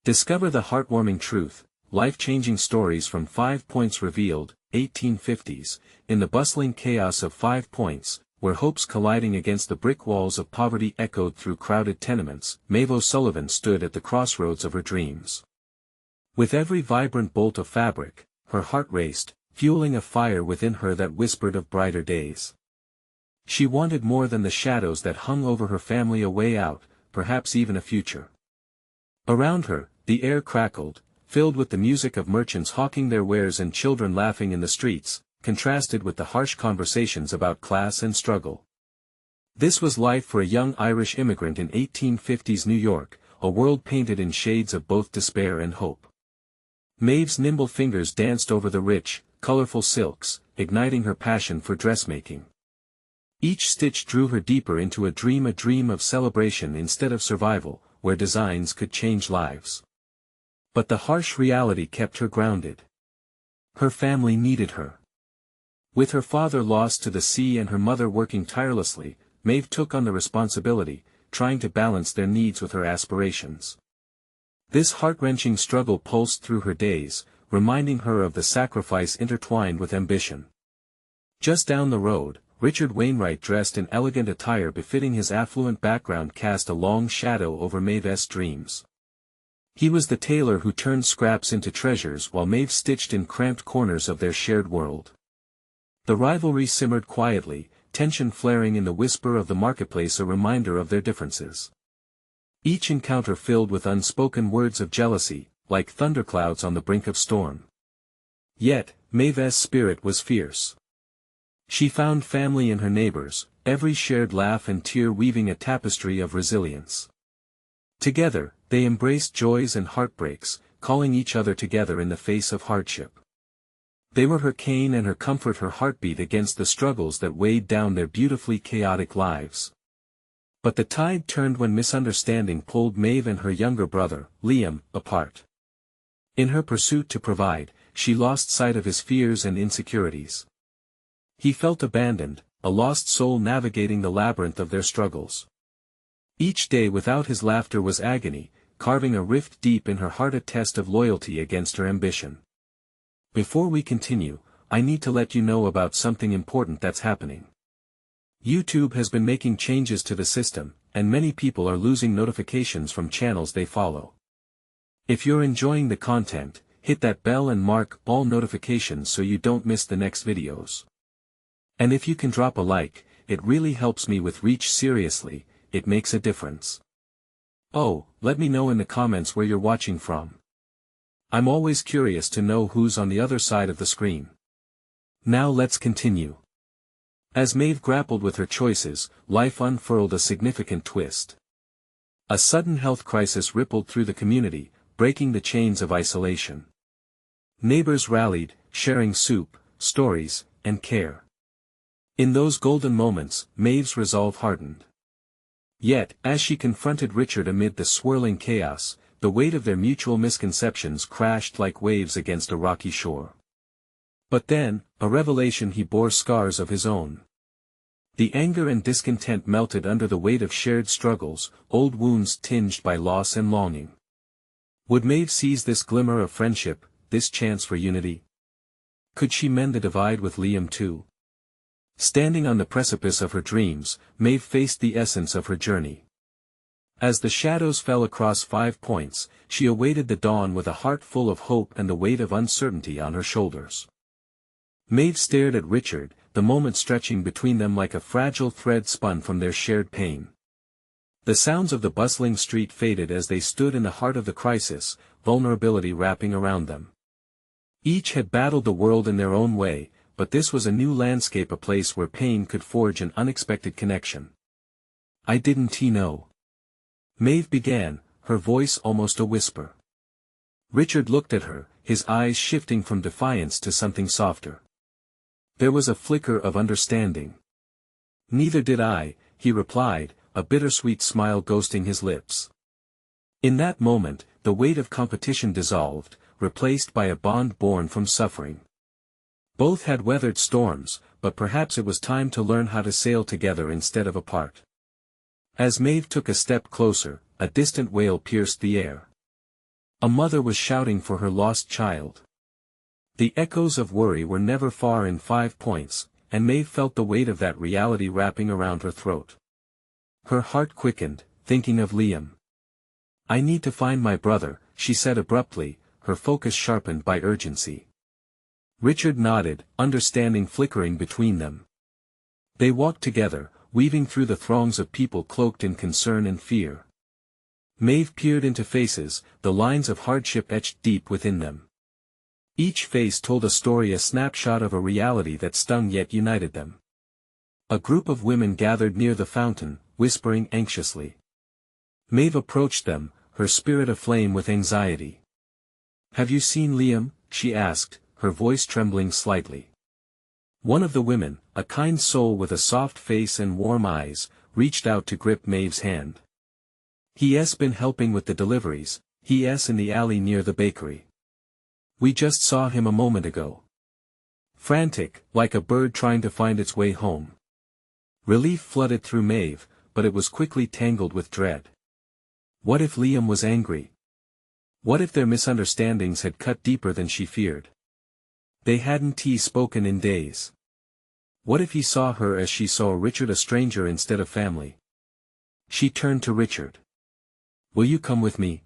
Discover the heartwarming truth, life-changing stories from 5 Points revealed, 1850s, in the bustling chaos of 5 Points, where hopes colliding against the brick walls of poverty echoed through crowded tenements, Maeve O'Sullivan stood at the crossroads of her dreams. With every vibrant bolt of fabric, her heart raced, fueling a fire within her that whispered of brighter days. She wanted more than the shadows that hung over her family, a way out, perhaps even a future. Around her, the air crackled, filled with the music of merchants hawking their wares and children laughing in the streets, contrasted with the harsh conversations about class and struggle. This was life for a young Irish immigrant in 1850s New York, a world painted in shades of both despair and hope. Maeve's nimble fingers danced over the rich, colorful silks, igniting her passion for dressmaking. Each stitch drew her deeper into a dream of celebration instead of survival, where designs could change lives. But the harsh reality kept her grounded. Her family needed her. With her father lost to the sea and her mother working tirelessly, Maeve took on the responsibility, trying to balance their needs with her aspirations. This heart-wrenching struggle pulsed through her days, reminding her of the sacrifice intertwined with ambition. Just down the road, Richard Wainwright, dressed in elegant attire befitting his affluent background, cast a long shadow over Maeve's dreams. He was the tailor who turned scraps into treasures while Maeve stitched in cramped corners of their shared world. The rivalry simmered quietly, tension flaring in the whisper of the marketplace, a reminder of their differences. Each encounter filled with unspoken words of jealousy, like thunderclouds on the brink of storm. Yet, Maeve's spirit was fierce. She found family in her neighbors, every shared laugh and tear weaving a tapestry of resilience. Together, they embraced joys and heartbreaks, calling each other together in the face of hardship. They were her cane and her comfort, her heartbeat against the struggles that weighed down their beautifully chaotic lives. But the tide turned when misunderstanding pulled Maeve and her younger brother, Liam, apart. In her pursuit to provide, she lost sight of his fears and insecurities. He felt abandoned, a lost soul navigating the labyrinth of their struggles. Each day without his laughter was agony, carving a rift deep in her heart, a test of loyalty against her ambition. Before we continue, I need to let you know about something important that's happening. YouTube has been making changes to the system, and many people are losing notifications from channels they follow. If you're enjoying the content, hit that bell and mark all notifications so you don't miss the next videos. And if you can drop a like, it really helps me with reach. Seriously, it makes a difference. Oh, let me know in the comments where you're watching from. I'm always curious to know who's on the other side of the screen. Now let's continue. As Maeve grappled with her choices, life unfurled a significant twist. A sudden health crisis rippled through the community, breaking the chains of isolation. Neighbors rallied, sharing soup, stories, and care. In those golden moments, Maeve's resolve hardened. Yet, as she confronted Richard amid the swirling chaos, the weight of their mutual misconceptions crashed like waves against a rocky shore. But then, a revelation: he bore scars of his own. The anger and discontent melted under the weight of shared struggles, old wounds tinged by loss and longing. Would Maeve seize this glimmer of friendship, this chance for unity? Could she mend the divide with Liam too? Standing on the precipice of her dreams, Maeve faced the essence of her journey. As the shadows fell across 5 Points, she awaited the dawn with a heart full of hope and the weight of uncertainty on her shoulders. Maeve stared at Richard, the moment stretching between them like a fragile thread spun from their shared pain. The sounds of the bustling street faded as they stood in the heart of the crisis, vulnerability wrapping around them. Each had battled the world in their own way, but this was a new landscape, a place where pain could forge an unexpected connection. "I didn't know." Maeve began, her voice almost a whisper. Richard looked at her, his eyes shifting from defiance to something softer. There was a flicker of understanding. "Neither did I," he replied, a bittersweet smile ghosting his lips. In that moment, the weight of competition dissolved, replaced by a bond born from suffering. Both had weathered storms, but perhaps it was time to learn how to sail together instead of apart. As Maeve took a step closer, a distant wail pierced the air. A mother was shouting for her lost child. The echoes of worry were never far in 5 Points, and Maeve felt the weight of that reality wrapping around her throat. Her heart quickened, thinking of Liam. "I need to find my brother," she said abruptly, her focus sharpened by urgency. Richard nodded, understanding flickering between them. They walked together, weaving through the throngs of people cloaked in concern and fear. Maeve peered into faces, the lines of hardship etched deep within them. Each face told a story, a snapshot of a reality that stung yet united them. A group of women gathered near the fountain, whispering anxiously. Maeve approached them, her spirit aflame with anxiety. "Have you seen Liam?" she asked, her voice trembling slightly. One of the women, a kind soul with a soft face and warm eyes, reached out to grip Maeve's hand. "He's been helping with the deliveries, he's in the alley near the bakery. We just saw him a moment ago. Frantic, like a bird trying to find its way home." Relief flooded through Maeve, but it was quickly tangled with dread. What if Liam was angry? What if their misunderstandings had cut deeper than she feared? They hadn't spoken in days. What if he saw her as she saw Richard, a stranger instead of family? She turned to Richard. "Will you come with me?"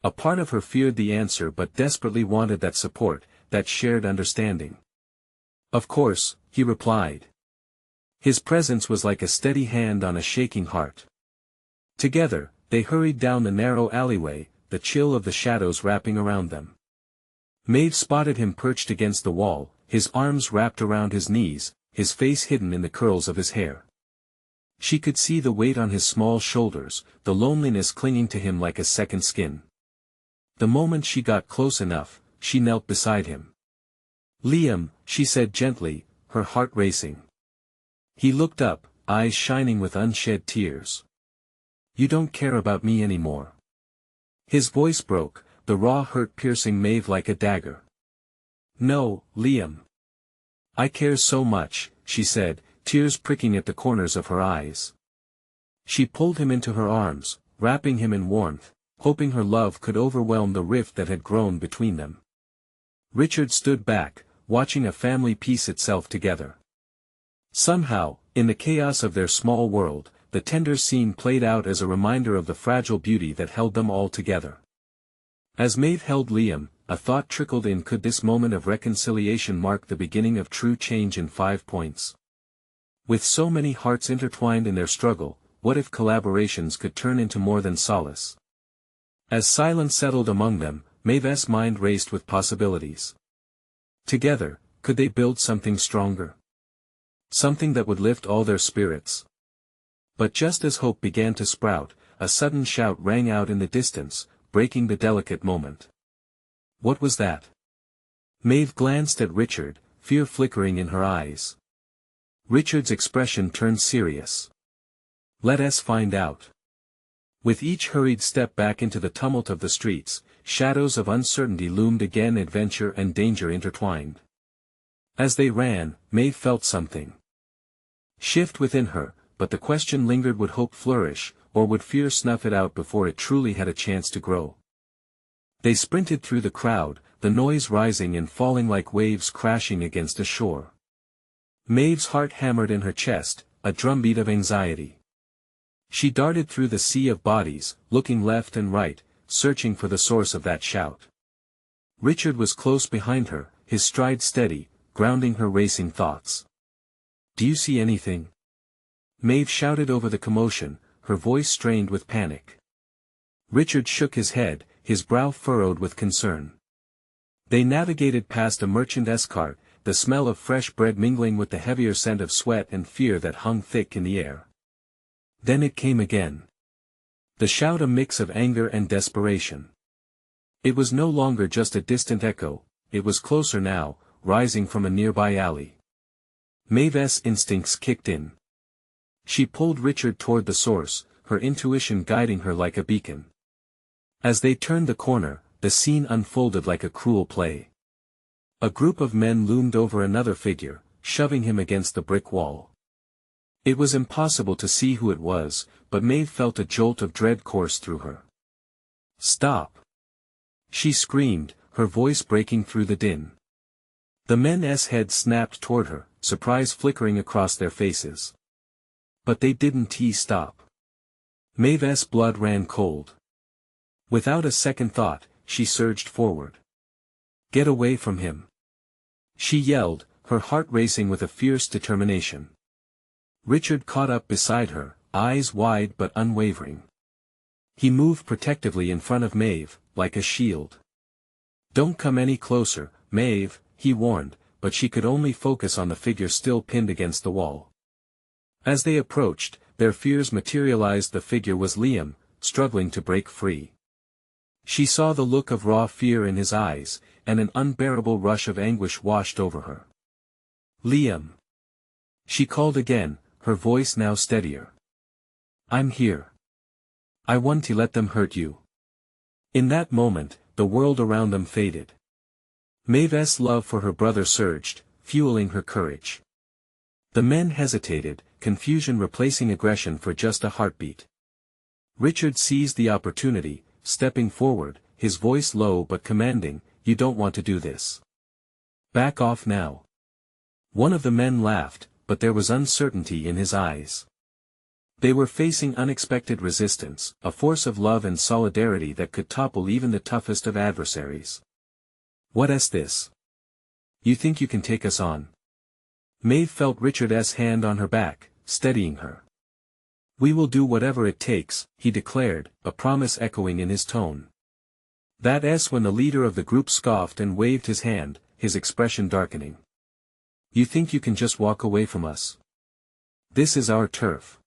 A part of her feared the answer but desperately wanted that support, that shared understanding. "Of course," he replied. His presence was like a steady hand on a shaking heart. Together, they hurried down the narrow alleyway, the chill of the shadows wrapping around them. Maeve spotted him perched against the wall, his arms wrapped around his knees, his face hidden in the curls of his hair. She could see the weight on his small shoulders, the loneliness clinging to him like a second skin. The moment she got close enough, she knelt beside him. "Liam," she said gently, her heart racing. He looked up, eyes shining with unshed tears. "You don't care about me anymore." His voice broke, the raw hurt piercing Maeve like a dagger. "No, Liam. I care so much," she said, tears pricking at the corners of her eyes. She pulled him into her arms, wrapping him in warmth, hoping her love could overwhelm the rift that had grown between them. Richard stood back, watching a family piece itself together. Somehow, in the chaos of their small world, the tender scene played out as a reminder of the fragile beauty that held them all together. As Maeve held Liam, a thought trickled in: could this moment of reconciliation mark the beginning of true change in 5 Points? With so many hearts intertwined in their struggle, what if collaborations could turn into more than solace? As silence settled among them, Maeve's mind raced with possibilities. Together, could they build something stronger? Something that would lift all their spirits. But just as hope began to sprout, a sudden shout rang out in the distance, breaking the delicate moment. What was that? Maeve glanced at Richard, fear flickering in her eyes. Richard's expression turned serious. "Let us find out." With each hurried step back into the tumult of the streets, shadows of uncertainty loomed again, adventure and danger intertwined. As they ran, Maeve felt something shift within her, but the question lingered: would hope flourish, or would fear snuff it out before it truly had a chance to grow? They sprinted through the crowd, the noise rising and falling like waves crashing against a shore. Maeve's heart hammered in her chest, a drumbeat of anxiety. She darted through the sea of bodies, looking left and right, searching for the source of that shout. Richard was close behind her, his stride steady, grounding her racing thoughts. "Do you see anything?" Maeve shouted over the commotion, her voice strained with panic. Richard shook his head, his brow furrowed with concern. They navigated past a merchant escort, the smell of fresh bread mingling with the heavier scent of sweat and fear that hung thick in the air. Then it came again. The shout, a mix of anger and desperation. It was no longer just a distant echo, it was closer now, rising from a nearby alley. Maeve's instincts kicked in. She pulled Richard toward the source, her intuition guiding her like a beacon. As they turned the corner, the scene unfolded like a cruel play. A group of men loomed over another figure, shoving him against the brick wall. It was impossible to see who it was, but Maeve felt a jolt of dread course through her. "Stop!" she screamed, her voice breaking through the din. The men's heads snapped toward her, surprise flickering across their faces. But they didn't stop. Maeve's blood ran cold. Without a second thought, she surged forward. "Get away from him!" she yelled, her heart racing with a fierce determination. Richard caught up beside her, eyes wide but unwavering. He moved protectively in front of Maeve, like a shield. "Don't come any closer, Maeve," he warned, but she could only focus on the figure still pinned against the wall. As they approached, their fears materialized. The figure was Liam, struggling to break free. She saw the look of raw fear in his eyes, and an unbearable rush of anguish washed over her. "Liam!" she called again, her voice now steadier. "I'm here. I want to let them hurt you." In that moment, the world around them faded. Maeve's love for her brother surged, fueling her courage. The men hesitated, confusion replacing aggression for just a heartbeat. Richard seized the opportunity, stepping forward, his voice low but commanding, "You don't want to do this. Back off now." One of the men laughed, but there was uncertainty in his eyes. They were facing unexpected resistance, a force of love and solidarity that could topple even the toughest of adversaries. "What's this? You think you can take us on?" Maeve felt Richard's hand on her back, steadying her. "We will do whatever it takes," he declared, a promise echoing in his tone. That's when the leader of the group scoffed and waved his hand, his expression darkening. "You think you can just walk away from us? This is our turf."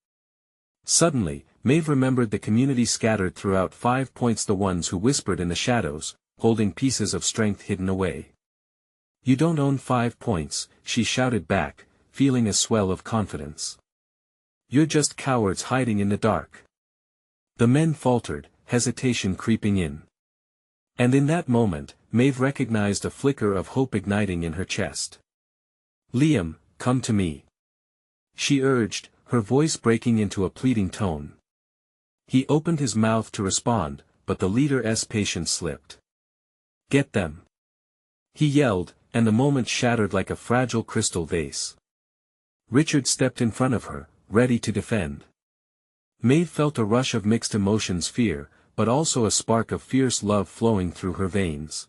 Suddenly, Maeve remembered the community scattered throughout 5 points, the ones who whispered in the shadows, holding pieces of strength hidden away. "You don't own 5 points, she shouted back, feeling a swell of confidence. "You're just cowards hiding in the dark." The men faltered, hesitation creeping in. And in that moment, Maeve recognized a flicker of hope igniting in her chest. "Liam, come to me," she urged, her voice breaking into a pleading tone. He opened his mouth to respond, but the leader's patience slipped. "Get them!" he yelled, and the moment shattered like a fragile crystal vase. Richard stepped in front of her, ready to defend. Maeve felt a rush of mixed emotions, fear, but also a spark of fierce love flowing through her veins.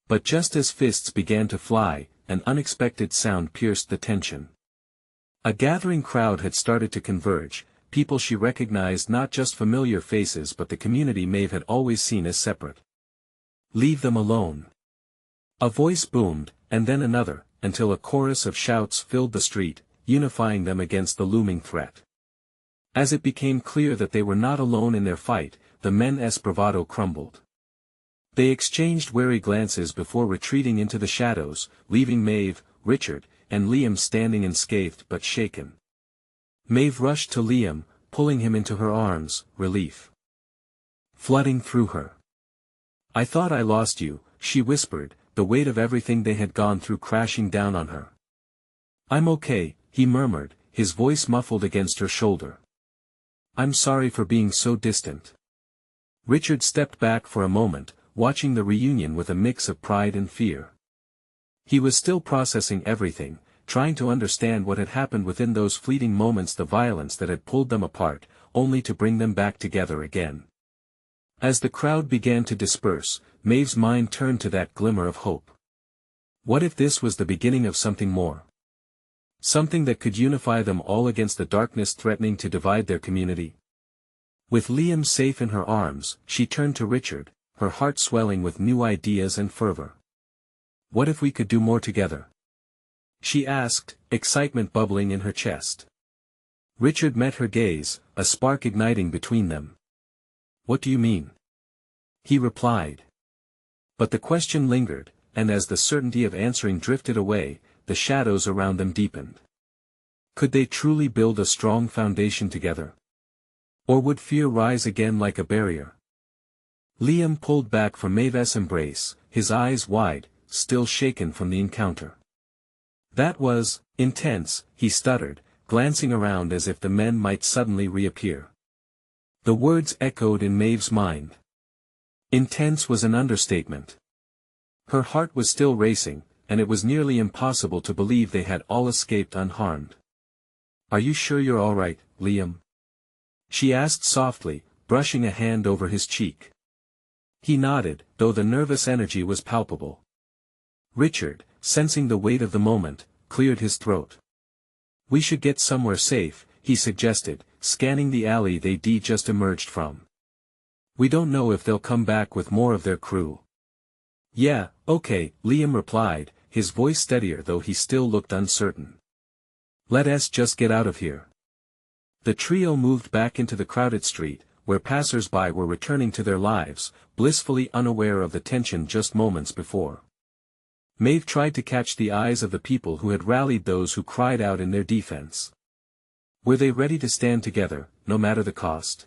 But just as fists began to fly, an unexpected sound pierced the tension. A gathering crowd had started to converge, people she recognized, not just familiar faces but the community Maeve had always seen as separate. "Leave them alone." A voice boomed, and then another, until a chorus of shouts filled the street, unifying them against the looming threat. As it became clear that they were not alone in their fight, the men's bravado crumbled. They exchanged wary glances before retreating into the shadows, leaving Maeve, Richard, and Liam standing unscathed but shaken. Maeve rushed to Liam, pulling him into her arms, relief flooding through her. "I thought I lost you," she whispered, the weight of everything they had gone through crashing down on her. "I'm okay," he murmured, his voice muffled against her shoulder. "I'm sorry for being so distant." Richard stepped back for a moment, watching the reunion with a mix of pride and fear. He was still processing everything, trying to understand what had happened within those fleeting moments, the violence that had pulled them apart, only to bring them back together again. As the crowd began to disperse, Maeve's mind turned to that glimmer of hope. What if this was the beginning of something more? Something that could unify them all against the darkness threatening to divide their community? With Liam safe in her arms, she turned to Richard, her heart swelling with new ideas and fervor. "What if we could do more together?" she asked, excitement bubbling in her chest. Richard met her gaze, a spark igniting between them. "What do you mean?" he replied. But the question lingered, and as the certainty of answering drifted away, the shadows around them deepened. Could they truly build a strong foundation together? Or would fear rise again like a barrier? Liam pulled back from Maeve's embrace, his eyes wide, still shaken from the encounter. "That was intense," he stuttered, glancing around as if the men might suddenly reappear. The words echoed in Maeve's mind. Intense was an understatement. Her heart was still racing, and it was nearly impossible to believe they had all escaped unharmed. "Are you sure you're all right, Liam?" she asked softly, brushing a hand over his cheek. He nodded, though the nervous energy was palpable. Richard, sensing the weight of the moment, cleared his throat. "We should get somewhere safe," he suggested, scanning the alley they'd just emerged from. "We don't know if they'll come back with more of their crew." "Yeah, okay," Liam replied, his voice steadier though he still looked uncertain. "Let us just get out of here." The trio moved back into the crowded street, where passers-by were returning to their lives, blissfully unaware of the tension just moments before. Maeve tried to catch the eyes of the people who had rallied those who cried out in their defense. Were they ready to stand together, no matter the cost?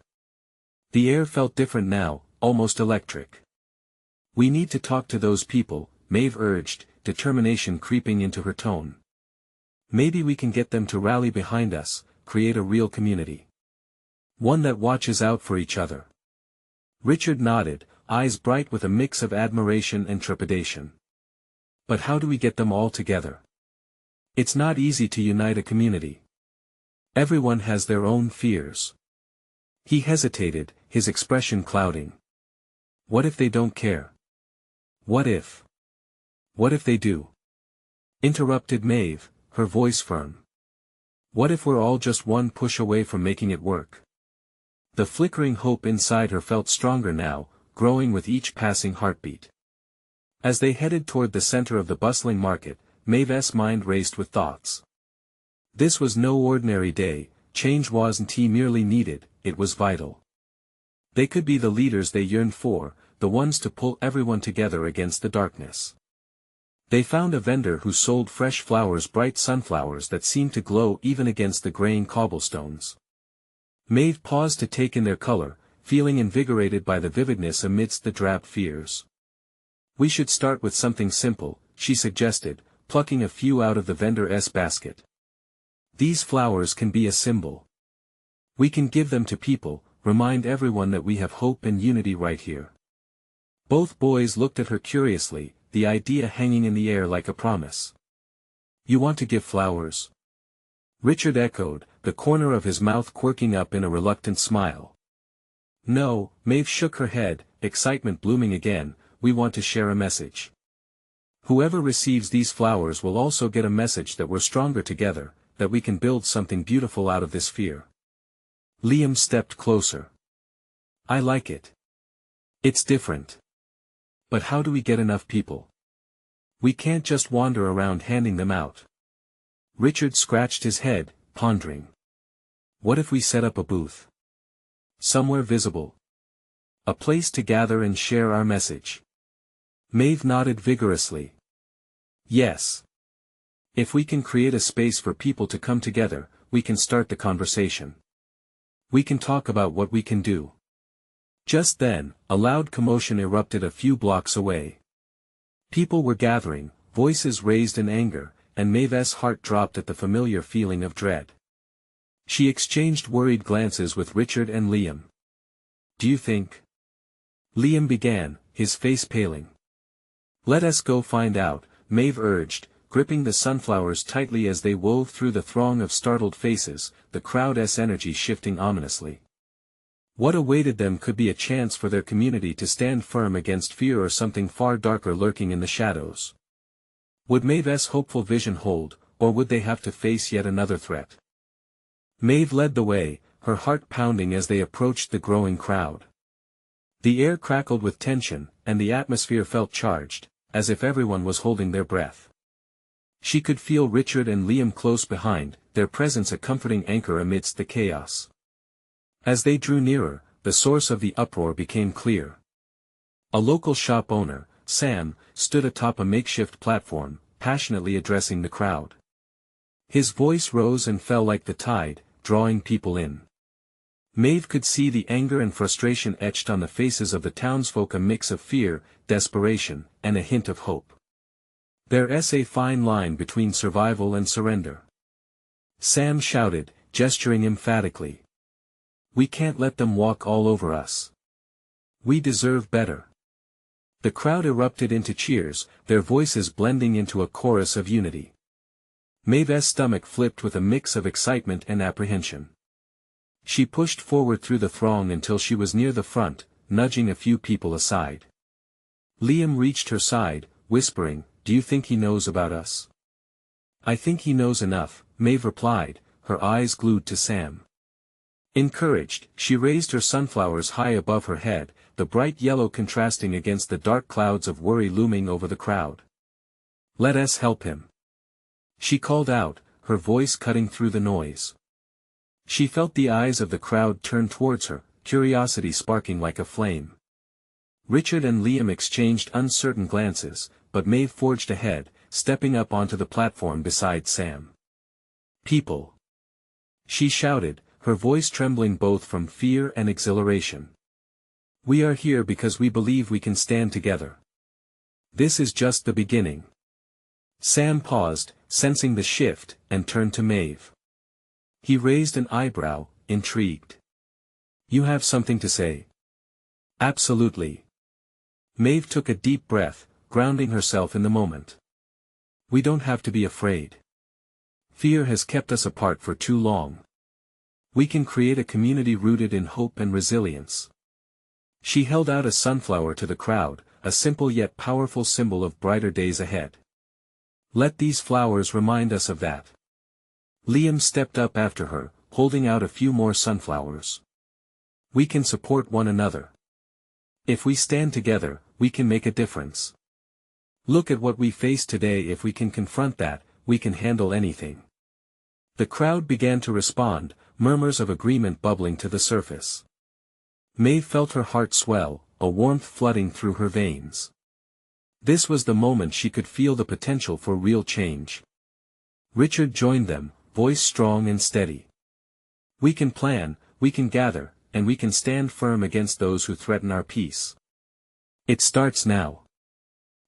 The air felt different now, almost electric. "We need to talk to those people," Maeve urged, determination creeping into her tone. "Maybe we can get them to rally behind us, create a real community. One that watches out for each other." Richard nodded, eyes bright with a mix of admiration and trepidation. "But how do we get them all together? It's not easy to unite a community. Everyone has their own fears." He hesitated, his expression clouding. "What if they don't care? What if they do?" Interrupted Maeve, her voice firm. "What if we're all just one push away from making it work?" The flickering hope inside her felt stronger now, growing with each passing heartbeat. As they headed toward the center of the bustling market, Maeve's mind raced with thoughts. This was no ordinary day, change wasn't merely needed, it was vital. They could be the leaders they yearned for, the ones to pull everyone together against the darkness. They found a vendor who sold fresh flowers, bright sunflowers that seemed to glow even against the graying cobblestones. Maeve paused to take in their color, feeling invigorated by the vividness amidst the drab fears. "We should start with something simple," she suggested, plucking a few out of the vendor's basket. "These flowers can be a symbol. We can give them to people, remind everyone that we have hope and unity right here." Both boys looked at her curiously, the idea hanging in the air like a promise. "You want to give flowers?" Richard echoed, the corner of his mouth quirking up in a reluctant smile. "No," Maeve shook her head, excitement blooming again, "we want to share a message. Whoever receives these flowers will also get a message that we're stronger together, that we can build something beautiful out of this fear." Liam stepped closer. "I like it. It's different. But how do we get enough people? We can't just wander around handing them out." Richard scratched his head, pondering. "What if we set up a booth? Somewhere visible. A place to gather and share our message." Maeve nodded vigorously. "Yes. If we can create a space for people to come together, we can start the conversation. We can talk about what we can do." Just then, a loud commotion erupted a few blocks away. People were gathering, voices raised in anger, and Maeve's heart dropped at the familiar feeling of dread. She exchanged worried glances with Richard and Liam. "Do you think?" Liam began, his face paling. "Let us go find out," Maeve urged, gripping the sunflowers tightly as they wove through the throng of startled faces, the crowd's energy shifting ominously. What awaited them could be a chance for their community to stand firm against fear or something far darker lurking in the shadows. Would Maeve's hopeful vision hold, or would they have to face yet another threat? Maeve led the way, her heart pounding as they approached the growing crowd. The air crackled with tension, and the atmosphere felt charged, as if everyone was holding their breath. She could feel Richard and Liam close behind, their presence a comforting anchor amidst the chaos. As they drew nearer, the source of the uproar became clear. A local shop owner, Sam, stood atop a makeshift platform, passionately addressing the crowd. His voice rose and fell like the tide, drawing people in. Maeve could see the anger and frustration etched on the faces of the townsfolk, a mix of fear, desperation, and a hint of hope. There's a fine line between survival and surrender. Sam shouted, gesturing emphatically. "We can't let them walk all over us. We deserve better." The crowd erupted into cheers, their voices blending into a chorus of unity. Maeve's stomach flipped with a mix of excitement and apprehension. She pushed forward through the throng until she was near the front, nudging a few people aside. Liam reached her side, whispering, "Do you think he knows about us?" "I think he knows enough," Maeve replied, her eyes glued to Sam. Encouraged, she raised her sunflowers high above her head, the bright yellow contrasting against the dark clouds of worry looming over the crowd. "Let us help him," she called out, her voice cutting through the noise. She felt the eyes of the crowd turn towards her, curiosity sparking like a flame. Richard and Liam exchanged uncertain glances, but Maeve forged ahead, stepping up onto the platform beside Sam. "People!" she shouted, her voice trembling both from fear and exhilaration. "We are here because we believe we can stand together. This is just the beginning." Sam paused, sensing the shift, and turned to Maeve. He raised an eyebrow, intrigued. "You have something to say?" "Absolutely." Maeve took a deep breath, grounding herself in the moment. "We don't have to be afraid. Fear has kept us apart for too long. We can create a community rooted in hope and resilience." She held out a sunflower to the crowd, a simple yet powerful symbol of brighter days ahead. "Let these flowers remind us of that." Liam stepped up after her, holding out a few more sunflowers. "We can support one another. If we stand together, we can make a difference. Look at what we face today. If we can confront that, we can handle anything." The crowd began to respond, murmurs of agreement bubbling to the surface. Maeve felt her heart swell, a warmth flooding through her veins. This was the moment she could feel the potential for real change. Richard joined them, voice strong and steady. "We can plan, we can gather, and we can stand firm against those who threaten our peace. It starts now."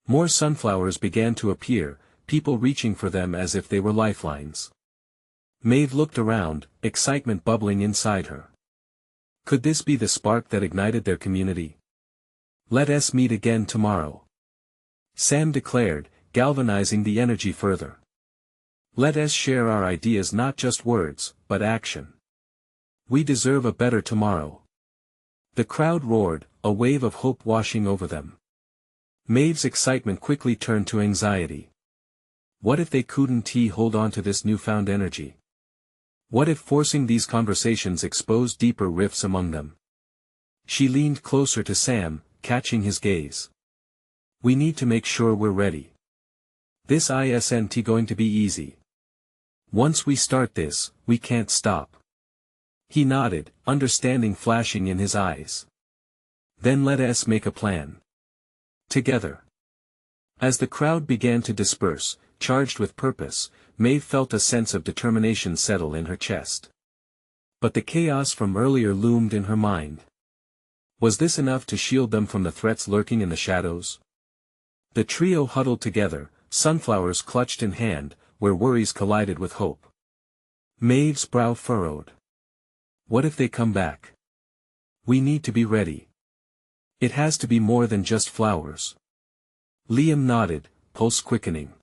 More sunflowers began to appear, people reaching for them as if they were lifelines. Maeve looked around, excitement bubbling inside her. Could this be the spark that ignited their community? "Let us meet again tomorrow," Sam declared, galvanizing the energy further. "Let us share our ideas, not just words, but action. We deserve a better tomorrow." The crowd roared, a wave of hope washing over them. Maeve's excitement quickly turned to anxiety. What if they couldn't hold on to this newfound energy? What if forcing these conversations exposed deeper rifts among them? She leaned closer to Sam, catching his gaze. "We need to make sure we're ready. This isn't going to be easy. Once we start this, we can't stop." He nodded, understanding flashing in his eyes. "Then let us make a plan. Together." As the crowd began to disperse, charged with purpose, Maeve felt a sense of determination settle in her chest. But the chaos from earlier loomed in her mind. Was this enough to shield them from the threats lurking in the shadows? The trio huddled together, sunflowers clutched in hand, where worries collided with hope. Maeve's brow furrowed. What if they come back? We need to be ready. It has to be more than just flowers. Liam nodded, pulse quickening.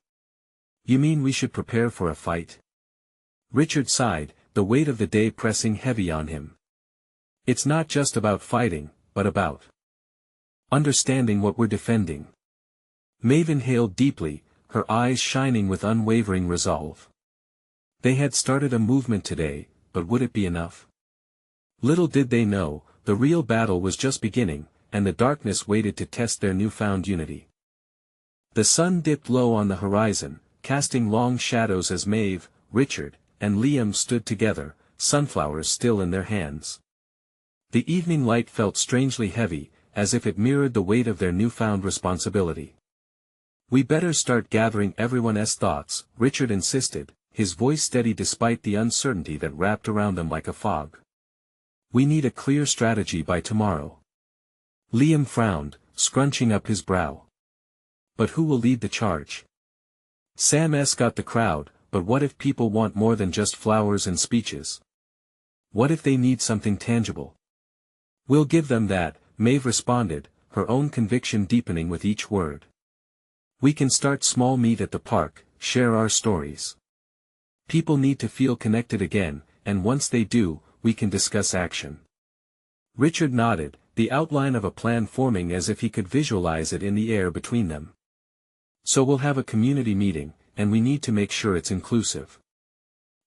You mean we should prepare for a fight? Richard sighed, the weight of the day pressing heavy on him. It's not just about fighting, but about understanding what we're defending. Maeve inhaled deeply, her eyes shining with unwavering resolve. They had started a movement today, but would it be enough? Little did they know, the real battle was just beginning, and the darkness waited to test their newfound unity. The sun dipped low on the horizon, casting long shadows as Maeve, Richard, and Liam stood together, sunflowers still in their hands. The evening light felt strangely heavy, as if it mirrored the weight of their newfound responsibility. We better start gathering everyone's thoughts, Richard insisted, his voice steady despite the uncertainty that wrapped around them like a fog. We need a clear strategy by tomorrow. Liam frowned, scrunching up his brow. But who will lead the charge? Sam's got the crowd, but what if people want more than just flowers and speeches? What if they need something tangible? We'll give them that, Maeve responded, her own conviction deepening with each word. We can start small, meet at the park, share our stories. People need to feel connected again, and once they do, we can discuss action. Richard nodded, the outline of a plan forming as if he could visualize it in the air between them. So we'll have a community meeting, and we need to make sure it's inclusive.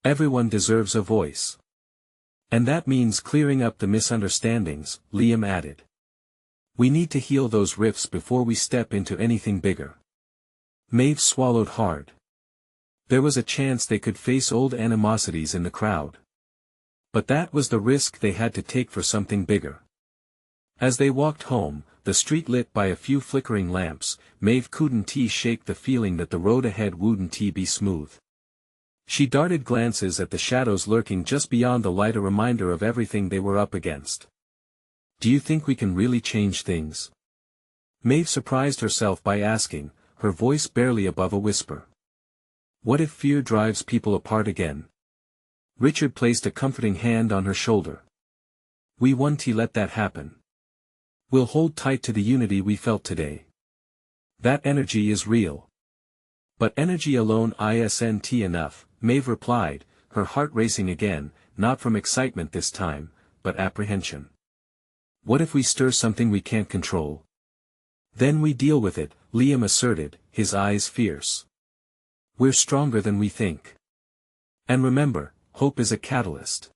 Everyone deserves a voice. And that means clearing up the misunderstandings, Liam added. We need to heal those rifts before we step into anything bigger. Maeve swallowed hard. There was a chance they could face old animosities in the crowd. But that was the risk they had to take for something bigger. As they walked home, the street lit by a few flickering lamps, Maeve couldn't shake the feeling that the road ahead wouldn't be smooth. She darted glances at the shadows lurking just beyond the light, a reminder of everything they were up against. Do you think we can really change things? Maeve surprised herself by asking, her voice barely above a whisper. What if fear drives people apart again? Richard placed a comforting hand on her shoulder. We won't let that happen. We'll hold tight to the unity we felt today. That energy is real. But energy alone isn't enough, Maeve replied, her heart racing again, not from excitement this time, but apprehension. What if we stir something we can't control? Then we deal with it, Liam asserted, his eyes fierce. We're stronger than we think. And remember, hope is a catalyst.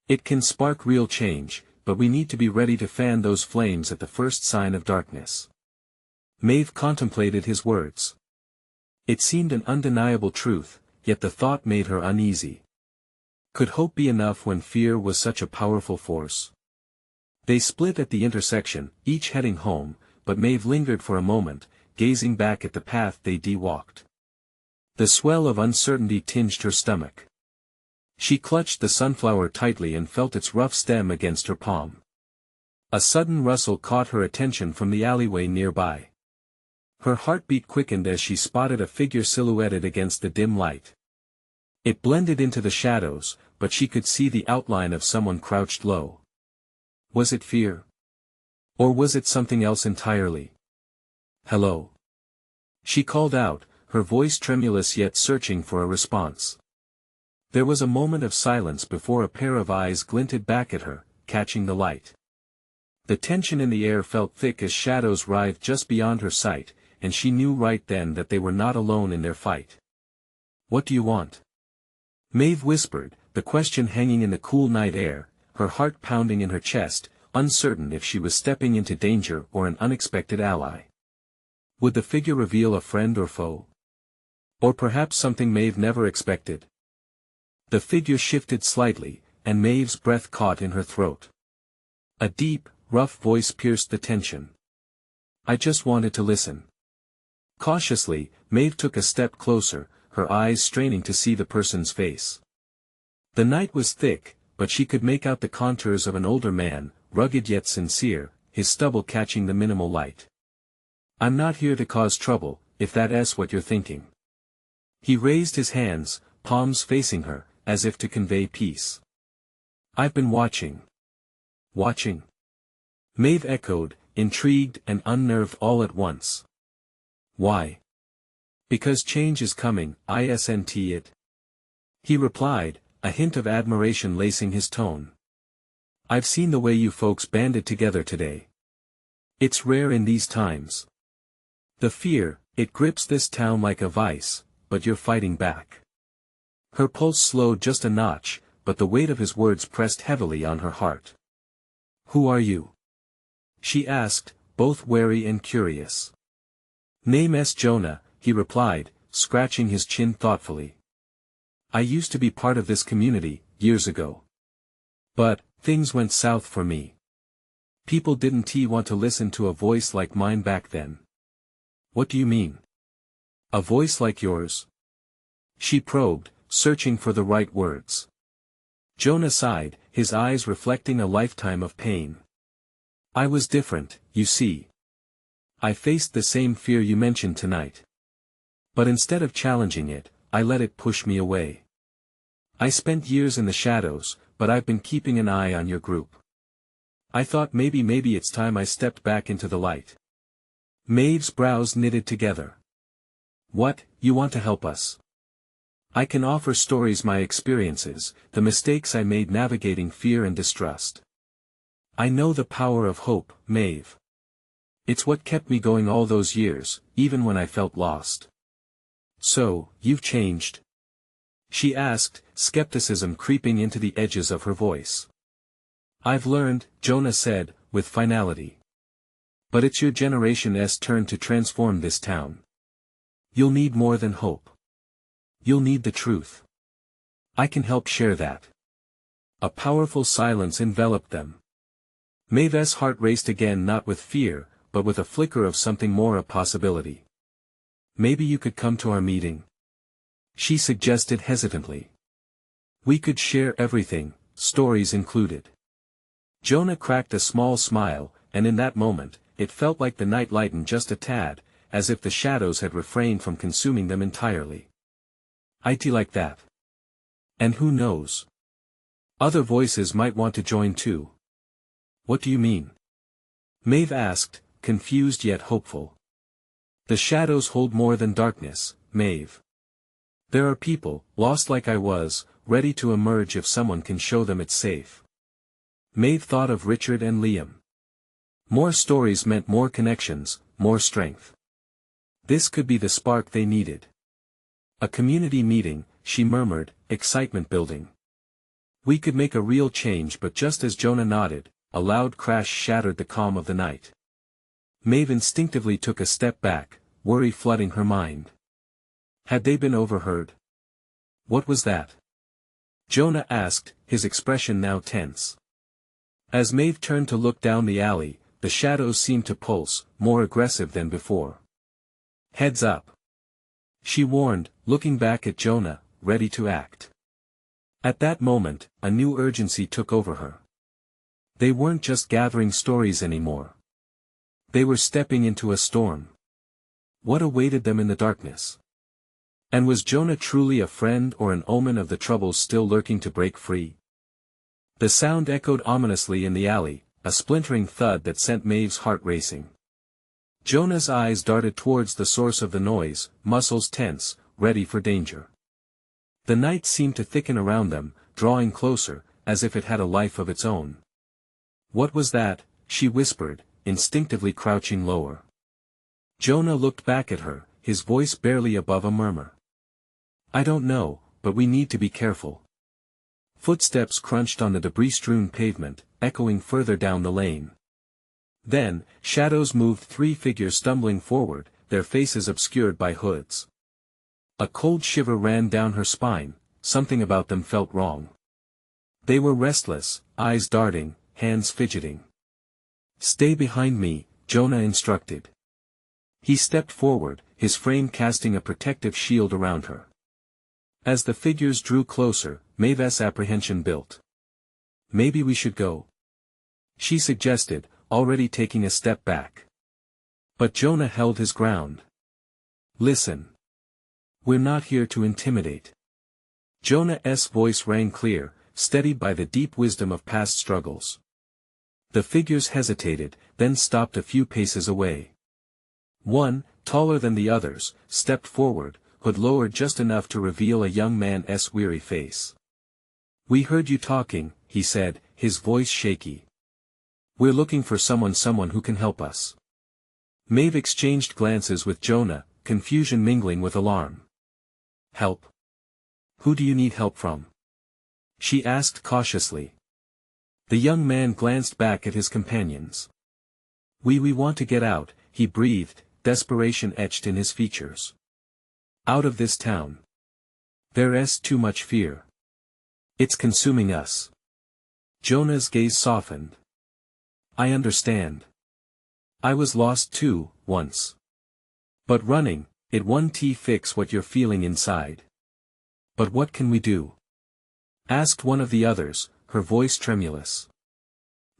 It can spark real change, but we need to be ready to fan those flames at the first sign of darkness. Maeve contemplated his words. It seemed an undeniable truth, yet the thought made her uneasy. Could hope be enough when fear was such a powerful force? They split at the intersection, each heading home, but Maeve lingered for a moment, gazing back at the path they walked. The swell of uncertainty tinged her stomach. She clutched the sunflower tightly and felt its rough stem against her palm. A sudden rustle caught her attention from the alleyway nearby. Her heartbeat quickened as she spotted a figure silhouetted against the dim light. It blended into the shadows, but she could see the outline of someone crouched low. Was it fear? Or was it something else entirely? Hello. She called out, her voice tremulous yet searching for a response. There was a moment of silence before a pair of eyes glinted back at her, catching the light. The tension in the air felt thick as shadows writhed just beyond her sight, and she knew right then that they were not alone in their fight. What do you want? Maeve whispered, the question hanging in the cool night air, her heart pounding in her chest, uncertain if she was stepping into danger or an unexpected ally. Would the figure reveal a friend or foe? Or perhaps something Maeve never expected? The figure shifted slightly, and Maeve's breath caught in her throat. A deep, rough voice pierced the tension. I just wanted to listen. Cautiously, Maeve took a step closer, her eyes straining to see the person's face. The night was thick, but she could make out the contours of an older man, rugged yet sincere, his stubble catching the minimal light. I'm not here to cause trouble, if that's what you're thinking. He raised his hands, palms facing her, as if to convey peace. I've been watching. Watching? Maeve echoed, intrigued and unnerved all at once. Why? Because change is coming, isn't it? He replied, a hint of admiration lacing his tone. I've seen the way you folks banded together today. It's rare in these times. The fear, it grips this town like a vice, but you're fighting back. Her pulse slowed just a notch, but the weight of his words pressed heavily on her heart. Who are you? She asked, both wary and curious. Name's Jonah, he replied, scratching his chin thoughtfully. I used to be part of this community, years ago. But, things went south for me. People didn't want to listen to a voice like mine back then. What do you mean? A voice like yours? She probed, searching for the right words. Jonah sighed, his eyes reflecting a lifetime of pain. I was different, you see. I faced the same fear you mentioned tonight. But instead of challenging it, I let it push me away. I spent years in the shadows, but I've been keeping an eye on your group. I thought maybe it's time I stepped back into the light. Maeve's brows knitted together. What, you want to help us? I can offer stories, my experiences, the mistakes I made navigating fear and distrust. I know the power of hope, Maeve. It's what kept me going all those years, even when I felt lost. So, you've changed? She asked, skepticism creeping into the edges of her voice. I've learned, Jonah said, with finality. But it's your generation's turn to transform this town. You'll need more than hope. You'll need the truth. I can help share that. A powerful silence enveloped them. Maeve's heart raced again, not with fear, but with a flicker of something more, a possibility. Maybe you could come to our meeting? She suggested hesitantly. We could share everything, stories included. Jonah cracked a small smile, and in that moment, it felt like the night lightened just a tad, as if the shadows had refrained from consuming them entirely. I'd like that. And who knows? Other voices might want to join too. What do you mean? Maeve asked, confused yet hopeful. The shadows hold more than darkness, Maeve. There are people, lost like I was, ready to emerge if someone can show them it's safe. Maeve thought of Richard and Liam. More stories meant more connections, more strength. This could be the spark they needed. A community meeting, she murmured, excitement building. We could make a real change, but just as Jonah nodded, a loud crash shattered the calm of the night. Maeve instinctively took a step back, worry flooding her mind. Had they been overheard? What was that? Jonah asked, his expression now tense. As Maeve turned to look down the alley, the shadows seemed to pulse, more aggressive than before. Heads up. She warned, looking back at Jonah, ready to act. At that moment, a new urgency took over her. They weren't just gathering stories anymore. They were stepping into a storm. What awaited them in the darkness? And was Jonah truly a friend or an omen of the troubles still lurking to break free? The sound echoed ominously in the alley, a splintering thud that sent Maeve's heart racing. Jonah's eyes darted towards the source of the noise, muscles tense, ready for danger. The night seemed to thicken around them, drawing closer, as if it had a life of its own. What was that? She whispered, instinctively crouching lower. Jonah looked back at her, his voice barely above a murmur. I don't know, but we need to be careful. Footsteps crunched on the debris-strewn pavement, echoing further down the lane. Then, shadows moved, 3 figures stumbling forward, their faces obscured by hoods. A cold shiver ran down her spine, something about them felt wrong. They were restless, eyes darting, hands fidgeting. Stay behind me, Jonah instructed. He stepped forward, his frame casting a protective shield around her. As the figures drew closer, Maeve's apprehension built. Maybe we should go? She suggested, already taking a step back. But Jonah held his ground. Listen. We're not here to intimidate. Jonah's voice rang clear, steadied by the deep wisdom of past struggles. The figures hesitated, then stopped a few paces away. One, taller than the others, stepped forward, hood lowered just enough to reveal a young man's weary face. We heard you talking, he said, his voice shaky. We're looking for someone who can help us. Maeve exchanged glances with Jonah, confusion mingling with alarm. Help? Who do you need help from? She asked cautiously. The young man glanced back at his companions. We want to get out, he breathed, desperation etched in his features. Out of this town. There's too much fear. It's consuming us. Jonah's gaze softened. I understand. I was lost too, once. But running, it won't fix what you're feeling inside. But what can we do? Asked one of the others, her voice tremulous.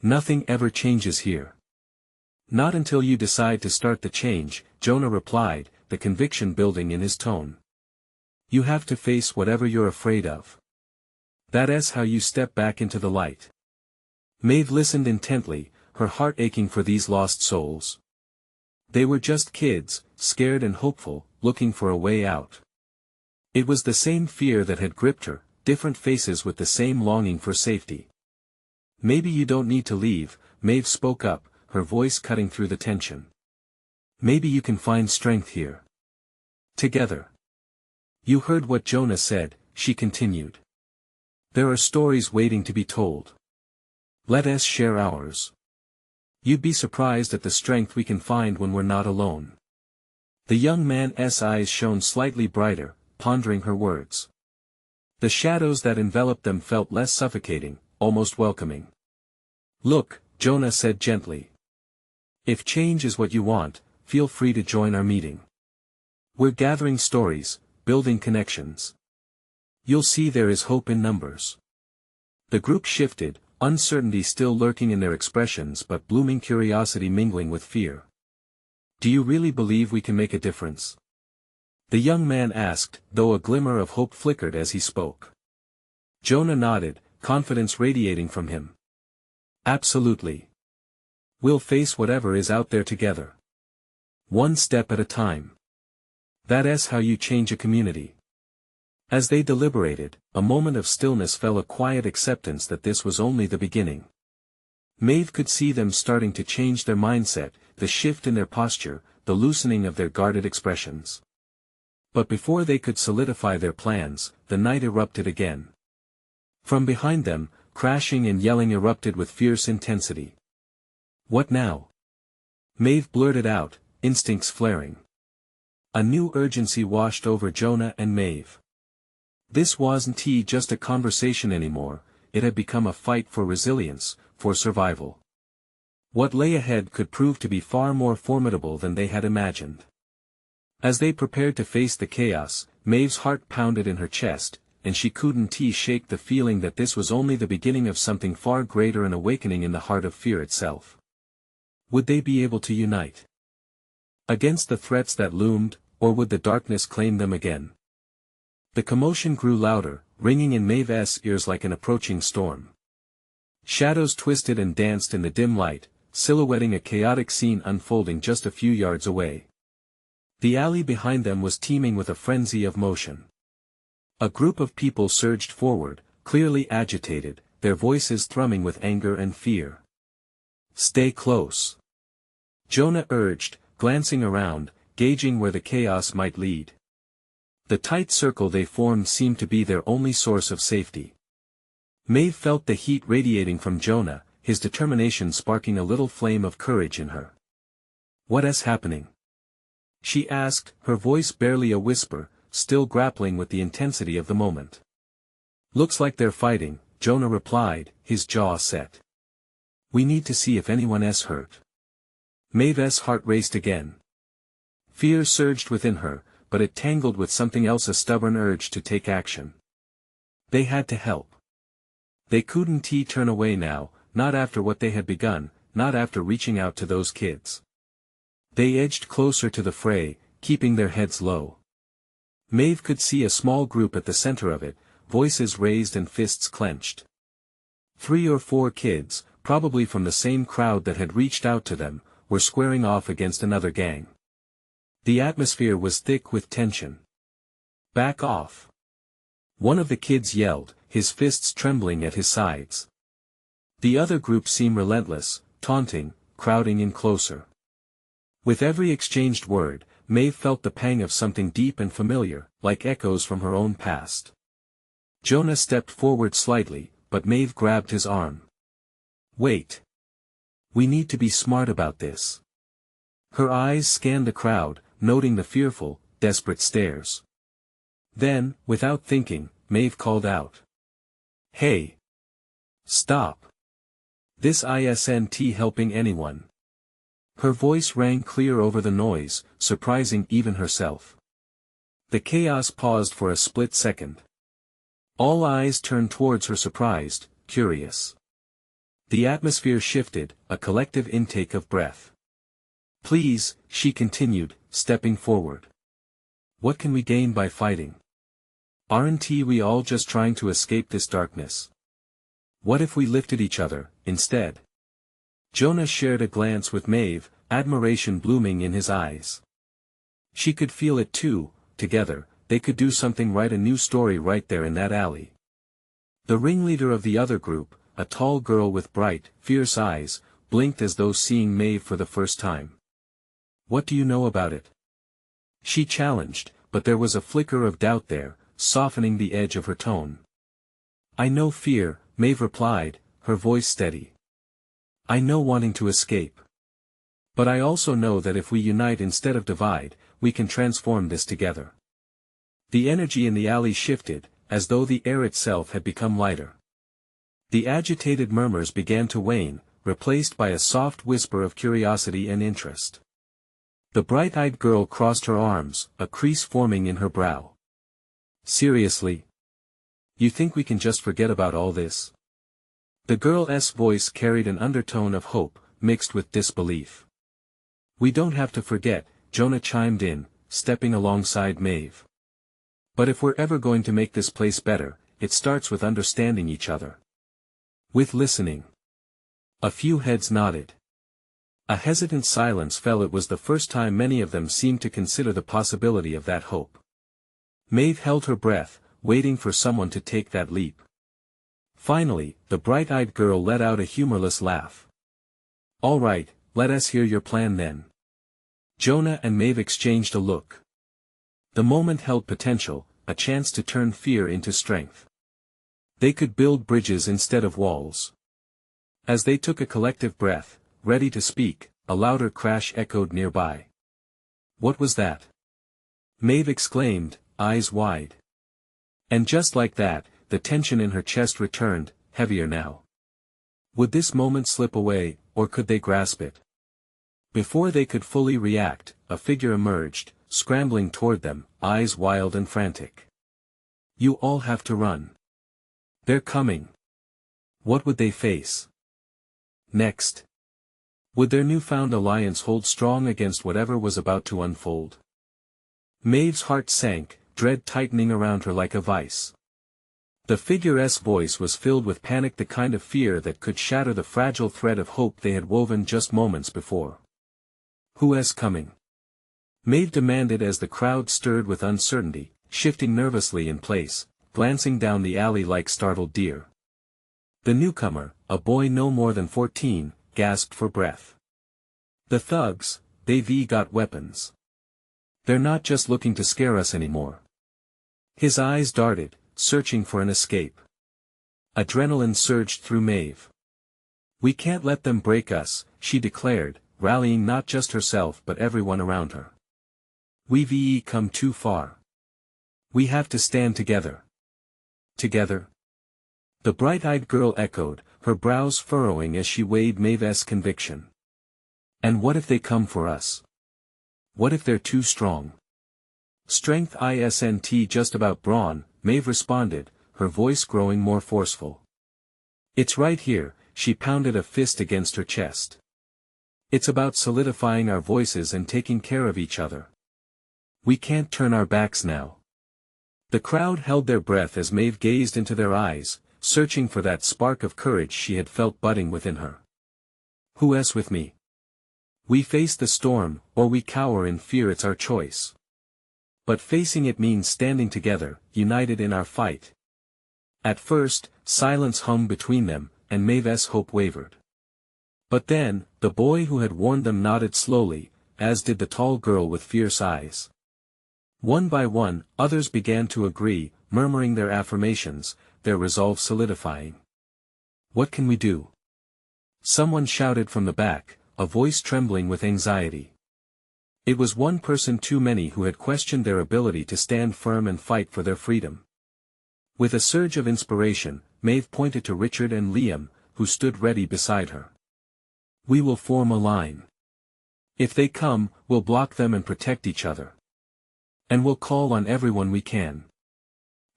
Nothing ever changes here. Not until you decide to start the change, Jonah replied, the conviction building in his tone. You have to face whatever you're afraid of. That's how you step back into the light. Maeve listened intently, her heart aching for these lost souls. They were just kids, scared and hopeful, looking for a way out. It was the same fear that had gripped her, different faces with the same longing for safety. Maybe you don't need to leave, Maeve spoke up, her voice cutting through the tension. Maybe you can find strength here. Together. You heard what Jonah said, she continued. There are stories waiting to be told. Let us share ours. You'd be surprised at the strength we can find when we're not alone. The young man's eyes shone slightly brighter, pondering her words. The shadows that enveloped them felt less suffocating, almost welcoming. Look, Jonah said gently. If change is what you want, feel free to join our meeting. We're gathering stories, building connections. You'll see there is hope in numbers. The group shifted, uncertainty still lurking in their expressions but blooming curiosity mingling with fear. Do you really believe we can make a difference? The young man asked, though a glimmer of hope flickered as he spoke. Jonah nodded, confidence radiating from him. Absolutely. We'll face whatever is out there together. One step at a time. That's how you change a community. As they deliberated, a moment of stillness fell, a quiet acceptance that this was only the beginning. Maeve could see them starting to change their mindset, the shift in their posture, the loosening of their guarded expressions. But before they could solidify their plans, the night erupted again. From behind them, crashing and yelling erupted with fierce intensity. What now? Maeve blurted out, instincts flaring. A new urgency washed over Jonah and Maeve. This wasn't just a conversation anymore, it had become a fight for resilience, for survival. What lay ahead could prove to be far more formidable than they had imagined. As they prepared to face the chaos, Maeve's heart pounded in her chest, and she couldn't shake the feeling that this was only the beginning of something far greater, an awakening in the heart of fear itself. Would they be able to unite against the threats that loomed, or would the darkness claim them again? The commotion grew louder, ringing in Maeve's ears like an approaching storm. Shadows twisted and danced in the dim light, silhouetting a chaotic scene unfolding just a few yards away. The alley behind them was teeming with a frenzy of motion. A group of people surged forward, clearly agitated, their voices thrumming with anger and fear. Stay close. Jonah urged, glancing around, gauging where the chaos might lead. The tight circle they formed seemed to be their only source of safety. Maeve felt the heat radiating from Jonah, his determination sparking a little flame of courage in her. What is happening? She asked, her voice barely a whisper, still grappling with the intensity of the moment. Looks like they're fighting, Jonah replied, his jaw set. We need to see if anyone is hurt. Maeve's heart raced again. Fear surged within her, but it tangled with something else, a stubborn urge to take action. They had to help. They couldn't turn away now, not after what they had begun, not after reaching out to those kids. They edged closer to the fray, keeping their heads low. Maeve could see a small group at the center of it, voices raised and fists clenched. 3 or 4 kids, probably from the same crowd that had reached out to them, were squaring off against another gang. The atmosphere was thick with tension. Back off. One of the kids yelled, his fists trembling at his sides. The other group seemed relentless, taunting, crowding in closer. With every exchanged word, Maeve felt the pang of something deep and familiar, like echoes from her own past. Jonah stepped forward slightly, but Maeve grabbed his arm. Wait. We need to be smart about this. Her eyes scanned the crowd, noting the fearful, desperate stares. Then, without thinking, Maeve called out. Hey! Stop! This isn't helping anyone. Her voice rang clear over the noise, surprising even herself. The chaos paused for a split second. All eyes turned towards her, surprised, curious. The atmosphere shifted, a collective intake of breath. Please, she continued, stepping forward. What can we gain by fighting? Aren't we all just trying to escape this darkness? What if we lifted each other, instead? Jonah shared a glance with Maeve, admiration blooming in his eyes. She could feel it too. Together, they could do something right, a new story right there in that alley. The ringleader of the other group, a tall girl with bright, fierce eyes, blinked as though seeing Maeve for the first time. What do you know about it? She challenged, but there was a flicker of doubt there, softening the edge of her tone. I know fear, Maeve replied, her voice steady. I know wanting to escape. But I also know that if we unite instead of divide, we can transform this together. The energy in the alley shifted, as though the air itself had become lighter. The agitated murmurs began to wane, replaced by a soft whisper of curiosity and interest. The bright-eyed girl crossed her arms, a crease forming in her brow. Seriously? You think we can just forget about all this? The girl's voice carried an undertone of hope, mixed with disbelief. We don't have to forget, Jonah chimed in, stepping alongside Maeve. But if we're ever going to make this place better, it starts with understanding each other. With listening. A few heads nodded. A hesitant silence fell. It was the first time many of them seemed to consider the possibility of that hope. Maeve held her breath, waiting for someone to take that leap. Finally, the bright-eyed girl let out a humorless laugh. All right, let us hear your plan then. Jonah and Maeve exchanged a look. The moment held potential, a chance to turn fear into strength. They could build bridges instead of walls. As they took a collective breath, ready to speak, a louder crash echoed nearby. What was that? Maeve exclaimed, eyes wide. And just like that, the tension in her chest returned, heavier now. Would this moment slip away, or could they grasp it? Before they could fully react, a figure emerged, scrambling toward them, eyes wild and frantic. You all have to run. They're coming. What would they face? Next. Would their newfound alliance hold strong against whatever was about to unfold? Maeve's heart sank, dread tightening around her like a vice. The figure's voice was filled with panic, the kind of fear that could shatter the fragile thread of hope they had woven just moments before. Who's coming? Maeve demanded as the crowd stirred with uncertainty, shifting nervously in place, glancing down the alley like startled deer. The newcomer, a boy no more than 14, gasped for breath. The thugs, they've got weapons. They're not just looking to scare us anymore. His eyes darted, searching for an escape. Adrenaline surged through Maeve. We can't let them break us, she declared, rallying not just herself but everyone around her. We've come too far. We have to stand together. Together? The bright-eyed girl echoed, her brows furrowing as she weighed Maeve's conviction. And what if they come for us? What if they're too strong? Strength isn't just about brawn, Maeve responded, her voice growing more forceful. It's right here, she pounded a fist against her chest. It's about solidifying our voices and taking care of each other. We can't turn our backs now. The crowd held their breath as Maeve gazed into their eyes, searching for that spark of courage she had felt budding within her. Who's with me? We face the storm, or we cower in fear. It's our choice. But facing it means standing together, united in our fight. At first, silence hung between them, and Maeve's hope wavered. But then, the boy who had warned them nodded slowly, as did the tall girl with fierce eyes. One by one, others began to agree, murmuring their affirmations, their resolve solidifying. What can we do? Someone shouted from the back, a voice trembling with anxiety. It was one person too many who had questioned their ability to stand firm and fight for their freedom. With a surge of inspiration, Maeve pointed to Richard and Liam, who stood ready beside her. We will form a line. If they come, we'll block them and protect each other. And we'll call on everyone we can.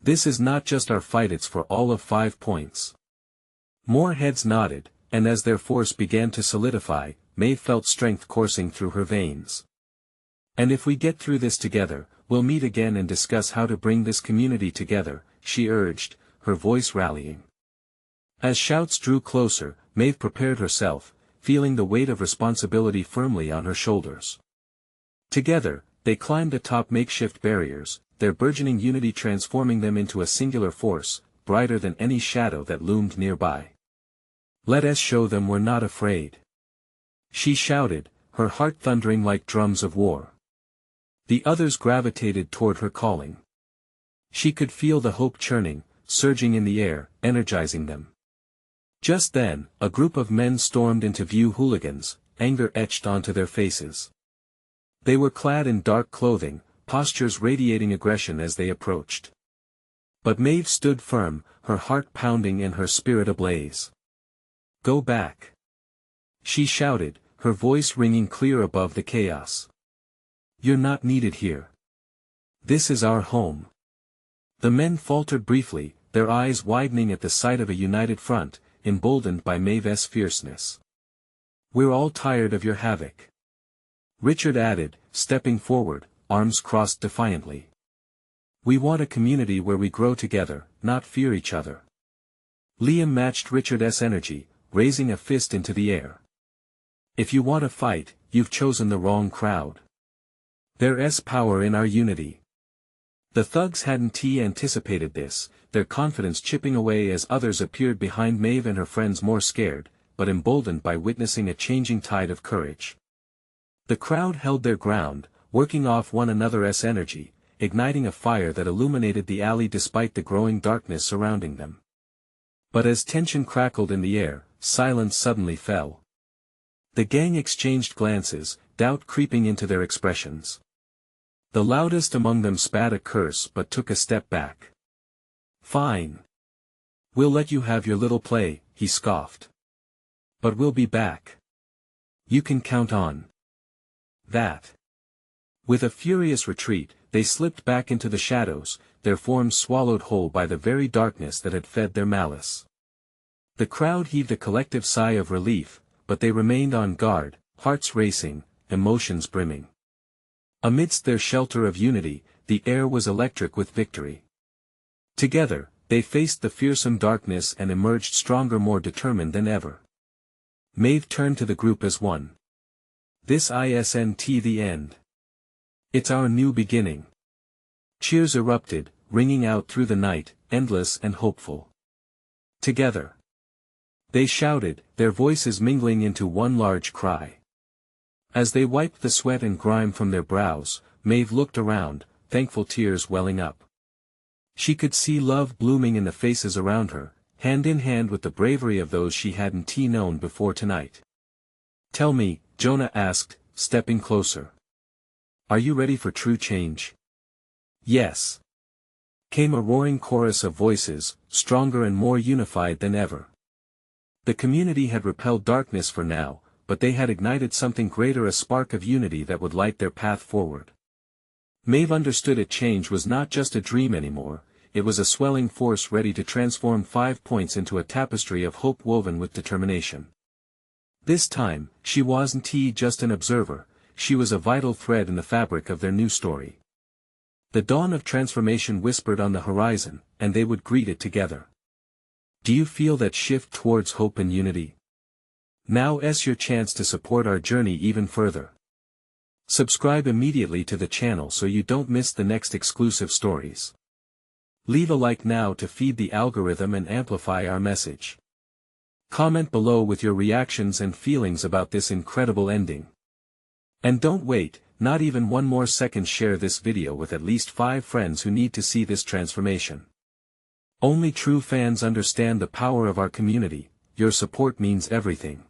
This is not just our fight, it's for all of 5 points. More heads nodded, and as their force began to solidify, Maeve felt strength coursing through her veins. And if we get through this together, we'll meet again and discuss how to bring this community together, she urged, her voice rallying. As shouts drew closer, Maeve prepared herself, feeling the weight of responsibility firmly on her shoulders. Together, they climbed atop makeshift barriers, their burgeoning unity transforming them into a singular force, brighter than any shadow that loomed nearby. "Let us show them we're not afraid," she shouted, her heart thundering like drums of war. The others gravitated toward her calling. She could feel the hope churning, surging in the air, energizing them. Just then, a group of men stormed into view, hooligans, anger etched onto their faces. They were clad in dark clothing, postures radiating aggression as they approached. But Maeve stood firm, her heart pounding and her spirit ablaze. "Go back," she shouted, her voice ringing clear above the chaos. "You're not needed here. This is our home." The men faltered briefly, their eyes widening at the sight of a united front, emboldened by Maeve's fierceness. "We're all tired of your havoc," Richard added, stepping forward, arms crossed defiantly. "We want a community where we grow together, not fear each other." Liam matched Richard's energy, raising a fist into the air. "If you want to fight, you've chosen the wrong crowd. There's power in our unity." The thugs hadn't anticipated this, their confidence chipping away as others appeared behind Maeve and her friends, more scared, but emboldened by witnessing a changing tide of courage. The crowd held their ground, working off one another's energy, igniting a fire that illuminated the alley despite the growing darkness surrounding them. But as tension crackled in the air, silence suddenly fell. The gang exchanged glances, doubt creeping into their expressions. The loudest among them spat a curse but took a step back. "Fine. We'll let you have your little play," he scoffed. "But we'll be back. You can count on that." With a furious retreat, they slipped back into the shadows, their forms swallowed whole by the very darkness that had fed their malice. The crowd heaved a collective sigh of relief, but they remained on guard, hearts racing, emotions brimming. Amidst their shelter of unity, the air was electric with victory. Together, they faced the fearsome darkness and emerged stronger, more determined than ever. Maeve turned to the group as one. "This isn't the end. It's our new beginning." Cheers erupted, ringing out through the night, endless and hopeful. "Together," they shouted, their voices mingling into one large cry. As they wiped the sweat and grime from their brows, Maeve looked around, thankful tears welling up. She could see love blooming in the faces around her, hand in hand with the bravery of those she hadn't known before tonight. "Tell me," Jonah asked, stepping closer. "Are you ready for true change?" "Yes," came a roaring chorus of voices, stronger and more unified than ever. The community had repelled darkness for now, but they had ignited something greater, a spark of unity that would light their path forward. Maeve understood it. Change was not just a dream anymore, it was a swelling force ready to transform 5 points into a tapestry of hope woven with determination. This time, she wasn't just an observer, she was a vital thread in the fabric of their new story. The dawn of transformation whispered on the horizon, and they would greet it together. Do you feel that shift towards hope and unity? Now's your chance to support our journey even further. Subscribe immediately to the channel so you don't miss the next exclusive stories. Leave a like now to feed the algorithm and amplify our message. Comment below with your reactions and feelings about this incredible ending. And don't wait, not even one more second. Share this video with at least 5 friends who need to see this transformation. Only true fans understand the power of our community. Your support means everything.